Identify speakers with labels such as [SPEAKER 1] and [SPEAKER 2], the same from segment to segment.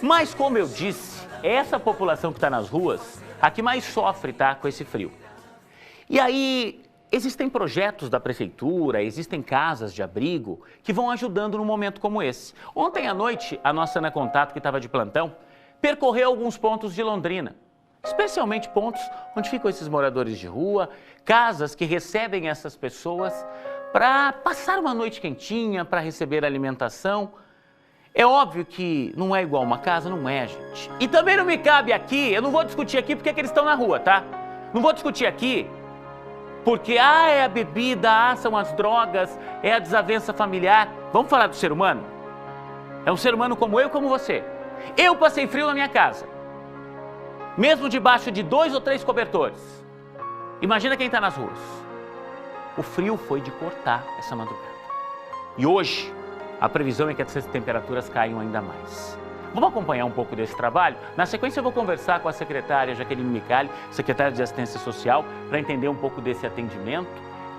[SPEAKER 1] Mas, como eu disse, essa população que está nas ruas, a que mais sofre, tá, com esse frio. E aí, existem projetos da prefeitura, existem casas de abrigo que vão ajudando num momento como esse. Ontem à noite, a nossa Ana Contato, que estava de plantão, percorreu alguns pontos de Londrina. Especialmente pontos onde ficam esses moradores de rua, casas que recebem essas pessoas para passar uma noite quentinha, para receber alimentação. É óbvio que não é igual uma casa, não é, gente. E também não me cabe aqui, eu não vou discutir aqui porque é que eles estão na rua, tá? Não vou discutir aqui porque, é a bebida, são as drogas, é a desavença familiar. Vamos falar do ser humano? É um ser humano como eu e como você. Eu passei frio na minha casa, mesmo debaixo de 2 ou 3 cobertores. Imagina quem está nas ruas. O frio foi de cortar essa madrugada. E hoje, a previsão é que essas temperaturas caiam ainda mais. Vamos acompanhar um pouco desse trabalho? Na sequência eu vou conversar com a secretária Jaqueline Micali, secretária de Assistência Social, para entender um pouco desse atendimento,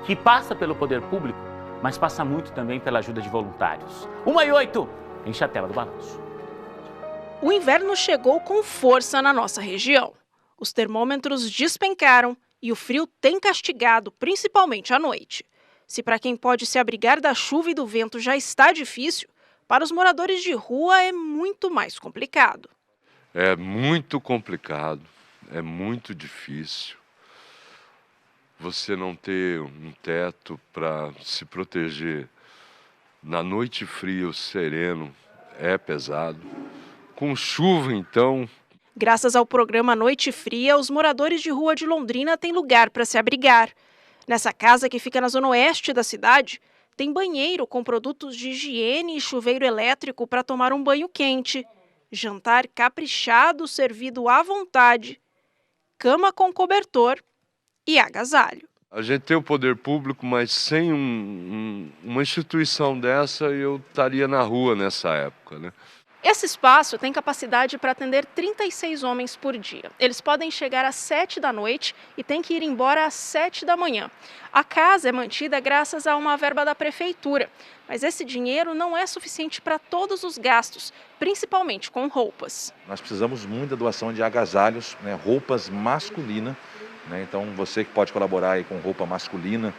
[SPEAKER 1] que passa pelo poder público, mas passa muito também pela ajuda de voluntários. 1h08, enche a tela do balanço.
[SPEAKER 2] O inverno chegou com força na nossa região. Os termômetros despencaram e o frio tem castigado, principalmente à noite. Se para quem pode se abrigar da chuva e do vento já está difícil, para os moradores de rua é muito mais complicado.
[SPEAKER 3] É muito complicado, é muito difícil. Você não ter um teto para se proteger na noite fria, o sereno é pesado. Com chuva, então...
[SPEAKER 2] Graças ao programa Noite Fria, os moradores de rua de Londrina têm lugar para se abrigar. Nessa casa que fica na zona oeste da cidade, tem banheiro com produtos de higiene e chuveiro elétrico para tomar um banho quente, jantar caprichado servido à vontade, cama com cobertor e agasalho.
[SPEAKER 3] A gente tem o poder público, mas sem uma instituição dessa eu estaria na rua nessa época, né?
[SPEAKER 2] Esse espaço tem capacidade para atender 36 homens por dia. Eles podem chegar às 7 da noite e têm que ir embora às 7 da manhã. A casa é mantida graças a uma verba da prefeitura, mas esse dinheiro não é suficiente para todos os gastos, principalmente com roupas.
[SPEAKER 4] Nós precisamos muito da doação de agasalhos, né, roupas masculinas, né, então você que pode colaborar aí com roupa masculina,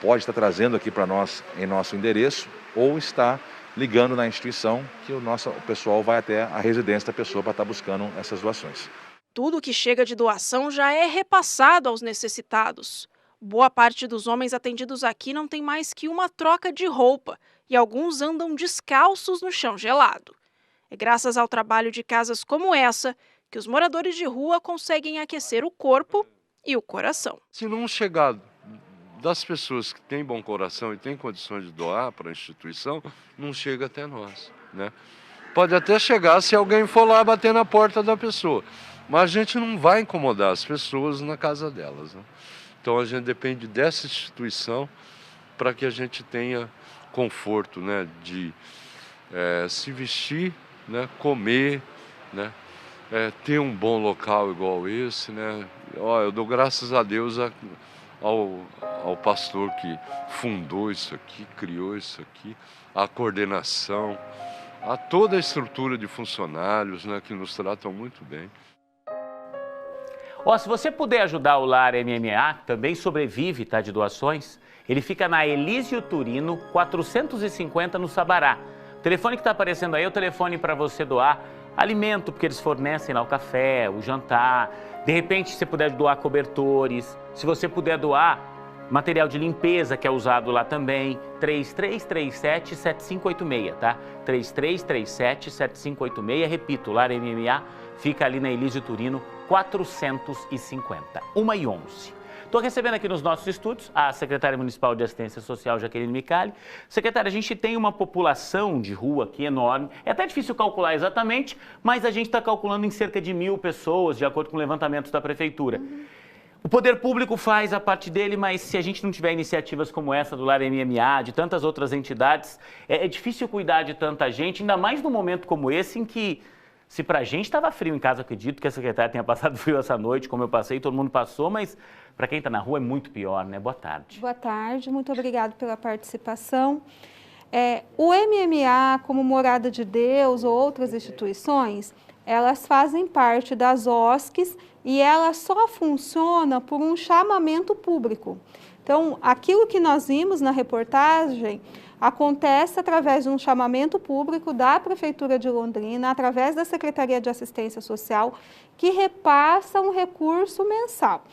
[SPEAKER 4] pode estar trazendo aqui para nós em nosso endereço ou está ligando na instituição que o pessoal vai até a residência da pessoa para estar buscando essas doações.
[SPEAKER 2] Tudo que chega de doação já é repassado aos necessitados. Boa parte dos homens atendidos aqui não tem mais que uma troca de roupa e alguns andam descalços no chão gelado. É graças ao trabalho de casas como essa que os moradores de rua conseguem aquecer o corpo e o coração.
[SPEAKER 3] Se não chegar das pessoas que têm bom coração e têm condições de doar para a instituição, não chega até nós, né? Pode até chegar se alguém for lá bater na porta da pessoa, mas a gente não vai incomodar as pessoas na casa delas, né? Então a gente depende dessa instituição para que a gente tenha conforto, né, de se vestir, né, comer, né, ter um bom local igual esse, né? Eu dou graças a Deus ao pastor que fundou isso aqui, criou isso aqui, a coordenação, a toda a estrutura de funcionários, né, que nos tratam muito bem.
[SPEAKER 1] Se você puder ajudar o Lar MMA, que também sobrevive, tá, de doações, ele fica na Elísio Turino, 450 no Sabará. O telefone que está aparecendo aí é o telefone para você doar alimento, porque eles fornecem lá o café, o jantar. De repente, se você puder doar cobertores, se você puder doar material de limpeza que é usado lá também, 3337-7586, tá? 3337-7586, repito, Lar MMA fica ali na Elísio Turino, 450, 1h11. Estou recebendo aqui nos nossos estúdios a secretária municipal de Assistência Social, Jaqueline Micali. Secretária, a gente tem uma população de rua aqui enorme. É até difícil calcular exatamente, mas a gente está calculando em cerca de 1.000 pessoas, de acordo com levantamentos da prefeitura. O poder público faz a parte dele, mas se a gente não tiver iniciativas como essa do Lar MMA, de tantas outras entidades, é difícil cuidar de tanta gente, ainda mais num momento como esse em que, se pra gente estava frio em casa, acredito que a secretária tenha passado frio essa noite, como eu passei, todo mundo passou, mas para quem está na rua é muito pior, né? Boa tarde.
[SPEAKER 5] Boa tarde, muito obrigado pela participação. O MMA, como Morada de Deus ou outras instituições, elas fazem parte das OSCs e ela só funciona por um chamamento público. Então, aquilo que nós vimos na reportagem acontece através de um chamamento público da Prefeitura de Londrina, através da Secretaria de Assistência Social, que repassa um recurso mensal.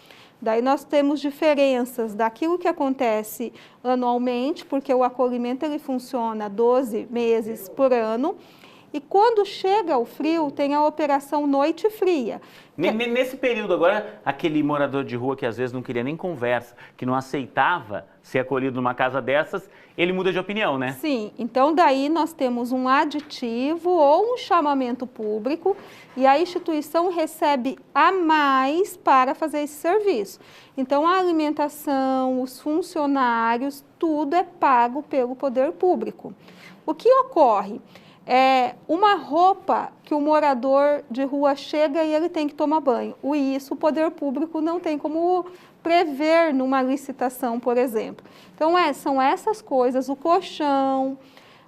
[SPEAKER 5] Daí nós temos diferenças daquilo que acontece anualmente, porque o acolhimento ele funciona 12 meses por ano, e quando chega o frio, tem a operação Noite Fria.
[SPEAKER 1] Nesse período agora, aquele morador de rua que às vezes não queria nem conversa, que não aceitava ser acolhido numa casa dessas, ele muda de opinião, né?
[SPEAKER 5] Sim, então daí nós temos um aditivo ou um chamamento público e a instituição recebe a mais para fazer esse serviço. Então a alimentação, os funcionários, tudo é pago pelo poder público. O que ocorre? Uma roupa que o morador de rua chega e ele tem que tomar banho. Isso o poder público não tem como prever numa licitação, por exemplo. Então, são essas coisas, o colchão,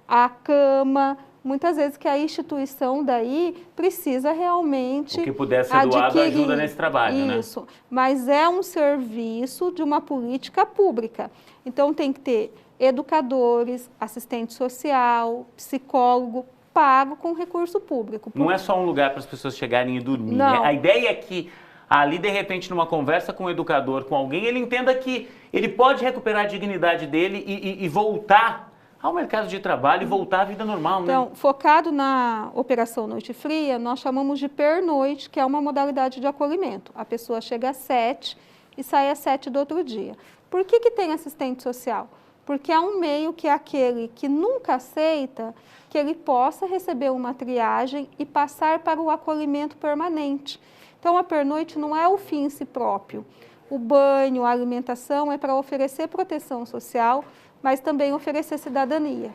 [SPEAKER 5] a cama, muitas vezes que a instituição daí precisa realmente
[SPEAKER 1] o que puder ser doado ajuda nesse trabalho, né?
[SPEAKER 5] Isso, mas é um serviço de uma política pública. Então, tem que ter educadores, assistente social, psicólogo, pago com recurso público.
[SPEAKER 1] Não é só um lugar para as pessoas chegarem e dormir,
[SPEAKER 5] Não.
[SPEAKER 1] né? A ideia é que ali, de repente, numa conversa com o educador, com alguém, ele entenda que ele pode recuperar a dignidade dele e voltar ao mercado de trabalho e voltar à vida normal, né?
[SPEAKER 5] Então, focado na Operação Noite Fria, nós chamamos de pernoite, que é uma modalidade de acolhimento. A pessoa chega às 7 e sai às 7 do outro dia. Por que tem assistente social? Porque é um meio que aquele que nunca aceita, que ele possa receber uma triagem e passar para o acolhimento permanente. Então, a pernoite não é o fim em si próprio. O banho, a alimentação é para oferecer proteção social, mas também oferecer cidadania.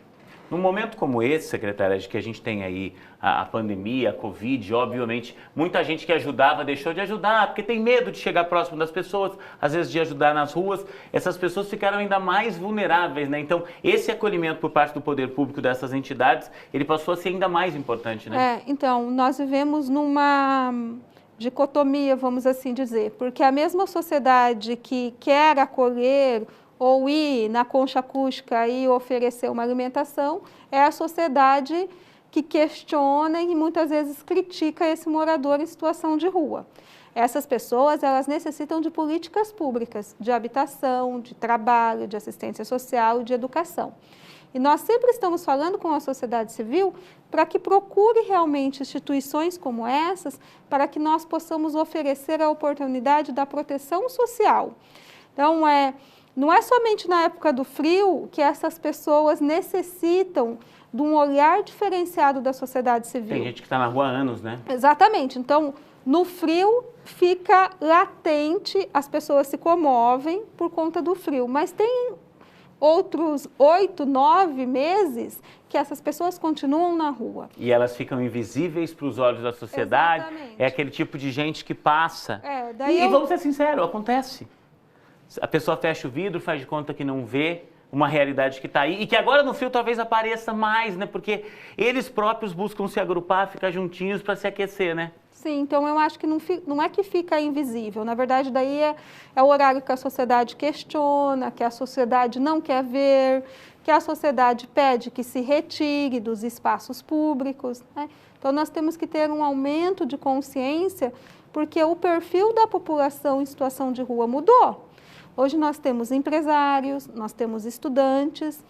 [SPEAKER 1] Num momento como esse, secretária, de que a gente tem aí a pandemia, a Covid, obviamente, muita gente que ajudava deixou de ajudar, porque tem medo de chegar próximo das pessoas, às vezes de ajudar nas ruas, essas pessoas ficaram ainda mais vulneráveis, né? Então, esse acolhimento por parte do poder público dessas entidades, ele passou a ser ainda mais importante, né?
[SPEAKER 5] Então, nós vivemos numa dicotomia, vamos assim dizer, porque a mesma sociedade que quer acolher ou ir na concha acústica e oferecer uma alimentação, é a sociedade que questiona e muitas vezes critica esse morador em situação de rua. Essas pessoas, elas necessitam de políticas públicas, de habitação, de trabalho, de assistência social e de educação. E nós sempre estamos falando com a sociedade civil para que procure realmente instituições como essas, para que nós possamos oferecer a oportunidade da proteção social. Então, não é somente na época do frio que essas pessoas necessitam de um olhar diferenciado da sociedade civil.
[SPEAKER 1] Tem gente que está na rua há anos, né?
[SPEAKER 5] Exatamente. Então, no frio fica latente, as pessoas se comovem por conta do frio, mas tem outros 8, 9 meses que essas pessoas continuam na rua.
[SPEAKER 1] E elas ficam invisíveis para os olhos da sociedade.
[SPEAKER 5] Exatamente.
[SPEAKER 1] É aquele tipo de gente que passa. E vamos ser sinceros, acontece. A pessoa fecha o vidro, faz de conta que não vê uma realidade que está aí e que agora no frio talvez apareça mais, né? Porque eles próprios buscam se agrupar, ficar juntinhos para se aquecer, né?
[SPEAKER 5] Sim, então eu acho que não é que fica invisível. Na verdade, daí é o horário que a sociedade questiona, que a sociedade não quer ver, que a sociedade pede que se retire dos espaços públicos, né? Então nós temos que ter um aumento de consciência, porque o perfil da população em situação de rua mudou. Hoje nós temos empresários, nós temos estudantes,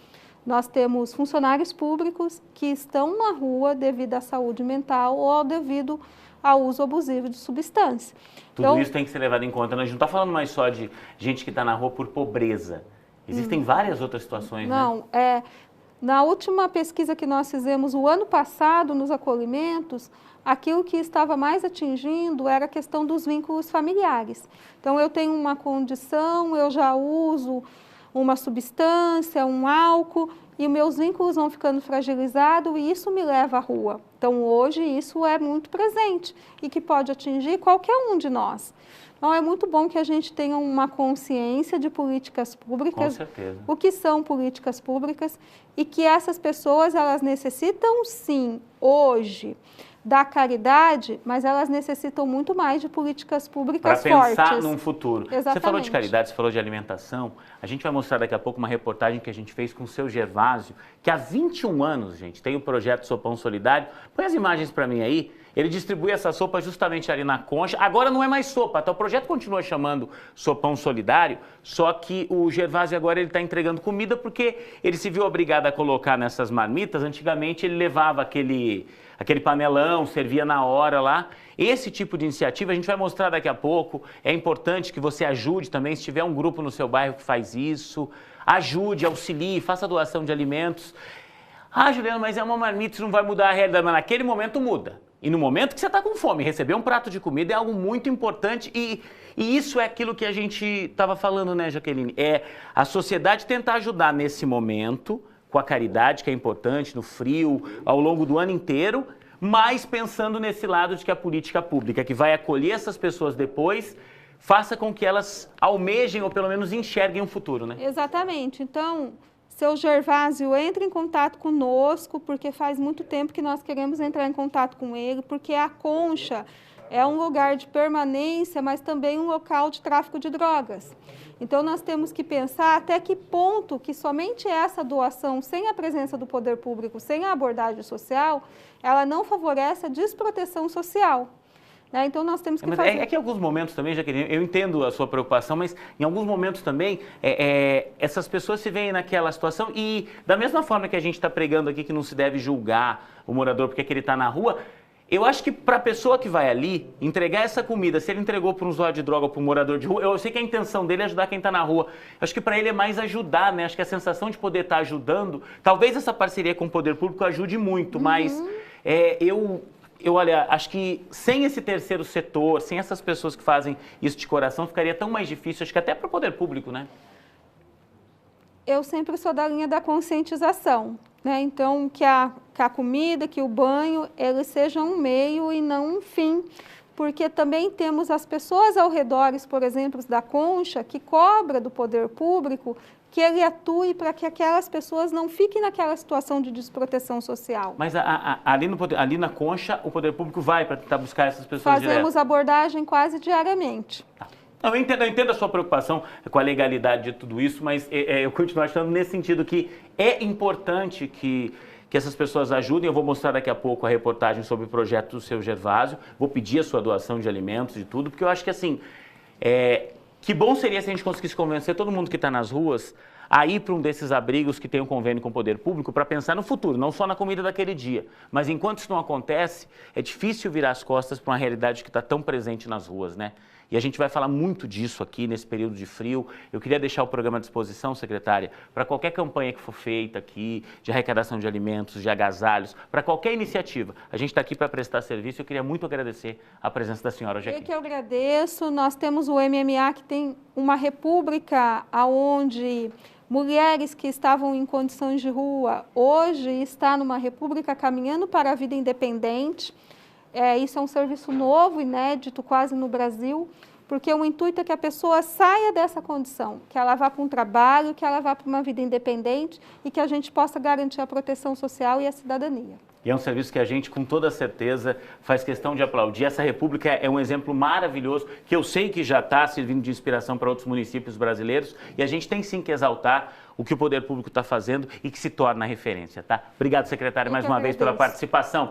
[SPEAKER 5] nós temos funcionários públicos que estão na rua devido à saúde mental ou devido ao uso abusivo de substância.
[SPEAKER 1] Tudo isso tem que ser levado em conta. A gente não está falando mais só de gente que está na rua por pobreza. Existem várias outras situações,
[SPEAKER 5] né? Na última pesquisa que nós fizemos o ano passado nos acolhimentos, aquilo que estava mais atingindo era a questão dos vínculos familiares. Então, eu tenho uma condição, eu já uso uma substância, um álcool, e meus vínculos vão ficando fragilizados e isso me leva à rua. Então, hoje, isso é muito presente e que pode atingir qualquer um de nós. Então, é muito bom que a gente tenha uma consciência de políticas públicas,
[SPEAKER 1] Com certeza.
[SPEAKER 5] o que são políticas públicas, e que essas pessoas, elas necessitam, sim, hoje, da caridade, mas elas necessitam muito mais de políticas públicas fortes.
[SPEAKER 1] Para pensar num futuro.
[SPEAKER 5] Exatamente.
[SPEAKER 1] Você falou de caridade, você falou de alimentação. A gente vai mostrar daqui a pouco uma reportagem que a gente fez com o seu Gervásio, que há 21 anos, gente, tem o projeto Sopão Solidário. Põe as imagens para mim aí. Ele distribui essa sopa justamente ali na Concha. Agora não é mais sopa, tá? O projeto continua chamando Sopão Solidário, só que o Gervásio agora ele está entregando comida porque ele se viu obrigado a colocar nessas marmitas. Antigamente ele levava aquele panelão, servia na hora lá. Esse tipo de iniciativa a gente vai mostrar daqui a pouco. É importante que você ajude também, se tiver um grupo no seu bairro que faz isso, ajude, auxilie, faça doação de alimentos. Ah, Juliana, mas é uma marmita, isso não vai mudar a realidade. Mas naquele momento muda. E no momento que você está com fome, receber um prato de comida é algo muito importante e isso é aquilo que a gente estava falando, né, Jaqueline? É a sociedade tentar ajudar nesse momento, com a caridade, que é importante, no frio, ao longo do ano inteiro, mas pensando nesse lado de que a política pública, que vai acolher essas pessoas depois, faça com que elas almejem ou pelo menos enxerguem um futuro, né?
[SPEAKER 5] Exatamente. Então, seu Gervásio, entre em contato conosco, porque faz muito tempo que nós queremos entrar em contato com ele, porque a Concha é um lugar de permanência, mas também um local de tráfico de drogas. Então, nós temos que pensar até que ponto que somente essa doação, sem a presença do poder público, sem a abordagem social, ela não favorece a desproteção social. Então, nós temos que fazer...
[SPEAKER 1] É que em alguns momentos também, Jaqueline, eu entendo a sua preocupação, mas em alguns momentos também, essas pessoas se veem naquela situação e da mesma forma que a gente está pregando aqui que não se deve julgar o morador porque ele está na rua, eu acho que para a pessoa que vai ali, entregar essa comida, se ele entregou para um usuário de droga ou para um morador de rua, eu sei que a intenção dele é ajudar quem está na rua. Eu acho que para ele é mais ajudar, né? Acho que a sensação de poder estar ajudando, talvez essa parceria com o poder público ajude muito, mas olha, acho que sem esse terceiro setor, sem essas pessoas que fazem isso de coração, ficaria tão mais difícil, acho que até para o poder público, né?
[SPEAKER 5] Eu sempre sou da linha da conscientização, né? Então, que a comida, que o banho, eles sejam um meio e não um fim. Porque também temos as pessoas ao redor, por exemplo, da Concha, que cobra do poder público que ele atue para que aquelas pessoas não fiquem naquela situação de desproteção social.
[SPEAKER 1] Mas ali na Concha, o poder público vai para tentar buscar essas pessoas direto?
[SPEAKER 5] Fazemos abordagem quase diariamente.
[SPEAKER 1] Tá. Eu entendo a sua preocupação com a legalidade de tudo isso, mas eu continuo achando nesse sentido que é importante que essas pessoas ajudem. Eu vou mostrar daqui a pouco a reportagem sobre o projeto do seu Gervásio, vou pedir a sua doação de alimentos, de tudo, porque eu acho que assim, que bom seria se a gente conseguisse convencer todo mundo que está nas ruas a ir para um desses abrigos que tem um convênio com o poder público para pensar no futuro, não só na comida daquele dia. Mas enquanto isso não acontece, é difícil virar as costas para uma realidade que está tão presente nas ruas, né? E a gente vai falar muito disso aqui nesse período de frio. Eu queria deixar o programa à disposição, secretária, para qualquer campanha que for feita aqui, de arrecadação de alimentos, de agasalhos, para qualquer iniciativa. A gente está aqui para prestar serviço. Eu queria muito agradecer a presença da senhora hoje aqui.
[SPEAKER 5] Eu que agradeço. Nós temos o MMA, que tem uma república onde mulheres que estavam em condições de rua, hoje está numa república caminhando para a vida independente. Isso é um serviço novo, inédito, quase no Brasil, porque o intuito é que a pessoa saia dessa condição, que ela vá para um trabalho, que ela vá para uma vida independente e que a gente possa garantir a proteção social e a cidadania.
[SPEAKER 1] E é um serviço que a gente, com toda certeza, faz questão de aplaudir. Essa república é um exemplo maravilhoso, que eu sei que já está servindo de inspiração para outros municípios brasileiros, e a gente tem sim que exaltar o que o poder público está fazendo e que se torna referência, tá? Obrigado, secretário, mais uma vez pela participação.